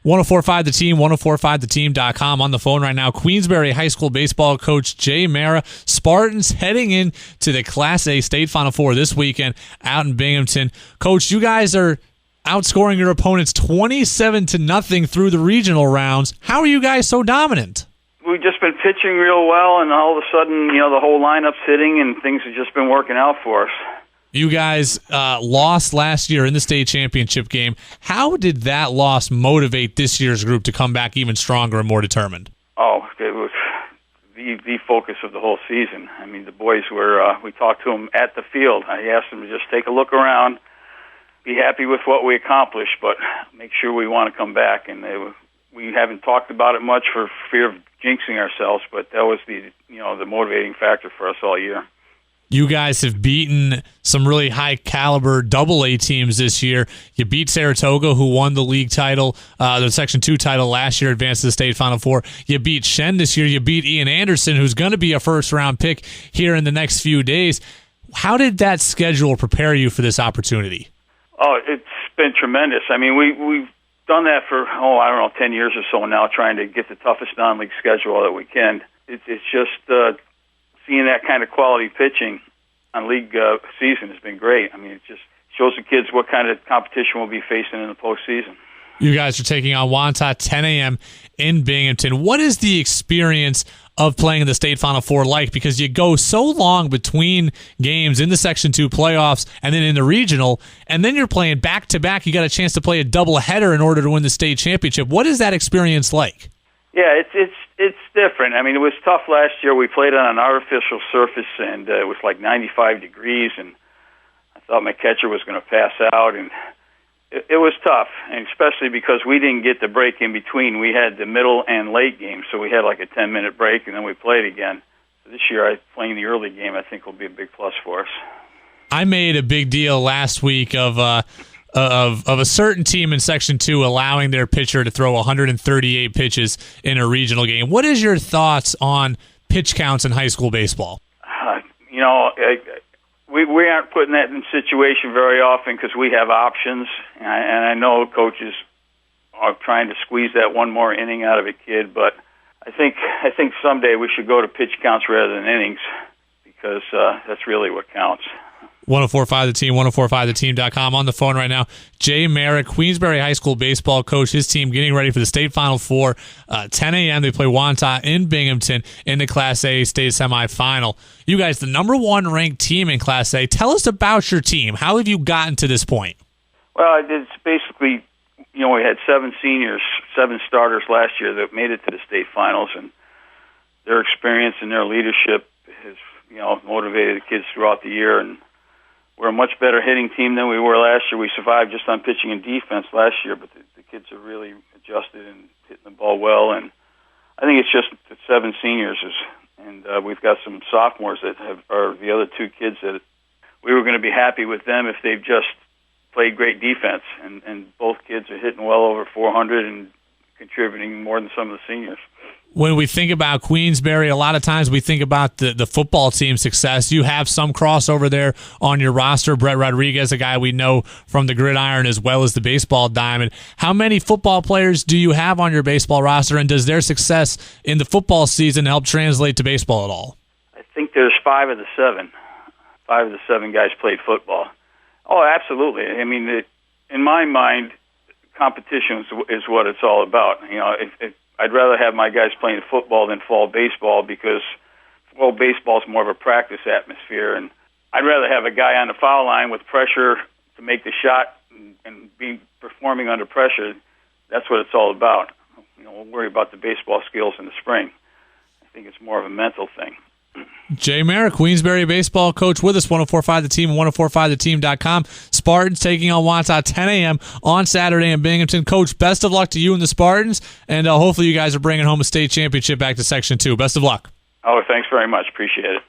1045 The Team, 1045theteam.com. On the phone right now, Queensbury High School baseball coach Jay Marra. Spartans heading into the Class A State Final Four this weekend out in Binghamton. Coach, you guys are outscoring your opponents 27-0 through the regional rounds. How are you guys so dominant? We've just been pitching real well, and all of a sudden, the whole lineup's hitting, and things have just been working out for us. You guys lost last year in the state championship game. How did that loss motivate this year's group to come back even stronger and more determined? Oh, it was the focus of the whole season. I mean, the boys we talked to them at the field. I asked them to just take a look around, be happy with what we accomplished, but make sure we want to come back. And we haven't talked about it much for fear of jinxing ourselves, but that was the motivating factor for us all year. You guys have beaten some really high-caliber AA teams this year. You beat Saratoga, who won the league title, the Section 2 title last year, advanced to the state Final Four. You beat Shen this year. You beat Ian Anderson, who's going to be a first-round pick here in the next few days. How did that schedule prepare you for this opportunity? Oh, it's been tremendous. I mean, we've done that for, 10 years or so now, trying to get the toughest non-league schedule that we can. It's just seeing that kind of quality pitching on league season has been great. I mean, it just shows the kids what kind of competition we'll be facing in the postseason. You guys are taking on Wantagh 10 a.m. in Binghamton. What is the experience of playing in the state Final Four like? Because you go so long between games in the Section 2 playoffs and then in the regional, and then you're playing back-to-back. You got a chance to play a doubleheader in order to win the state championship. What is that experience like? Yeah, it's different. I mean, it was tough last year. We played on an artificial surface, and it was like 95 degrees, and I thought my catcher was going to pass out, and it was tough, and especially because we didn't get the break in between. We had the middle and late game, so we had like a 10-minute break, and then we played again. So this year, playing the early game, I think will be a big plus for us. I made a big deal last week of a certain team in Section 2 allowing their pitcher to throw 138 pitches in a regional game. What is your thoughts on pitch counts in high school baseball? We aren't putting that in situation very often because we have options, and I know coaches are trying to squeeze that one more inning out of a kid, but I think someday we should go to pitch counts rather than innings because that's really what counts. 1045 The Team, 1045theteam.com. On the phone right now, Jay Marra, Queensbury High School baseball coach. His team getting ready for the state Final Four. 10 a.m. They play Wantagh in Binghamton in the Class A state semifinal. You guys, the number one ranked team in Class A. Tell us about your team. How have you gotten to this point? Well, it's basically, we had 7 seniors, 7 starters last year that made it to the state finals, and their experience and their leadership has, motivated the kids throughout the year, and we're a much better hitting team than we were last year. We survived just on pitching and defense last year, but the kids have really adjusted and hitting the ball well. And I think it's just the 7 seniors, and we've got some sophomores that are the other 2 kids that we were going to be happy with them if they've just played great defense. And both kids are hitting well over 400 and contributing more than some of the seniors. When we think about Queensbury, a lot of times we think about the football team success. You have some crossover there on your roster. Brett Rodriguez, a guy we know from the gridiron as well as the baseball diamond. How many football players do you have on your baseball roster, and does their success in the football season help translate to baseball at all? I think there's 5 of the 7. 5 of the 7 guys played football. Oh, absolutely. I mean, in my mind, competition is what it's all about. I'd rather have my guys playing football than fall baseball because fall baseball is more of a practice atmosphere, and I'd rather have a guy on the foul line with pressure to make the shot and be performing under pressure. That's what it's all about. We'll worry about the baseball skills in the spring. I think it's more of a mental thing. Jay Marra, Queensbury baseball coach with us, 1045 The Team, 1045theteam.com. Spartans taking on Wantagh 10 a.m. on Saturday in Binghamton. Coach, best of luck to you and the Spartans, and hopefully you guys are bringing home a state championship back to Section 2. Best of luck. Oh, thanks very much. Appreciate it.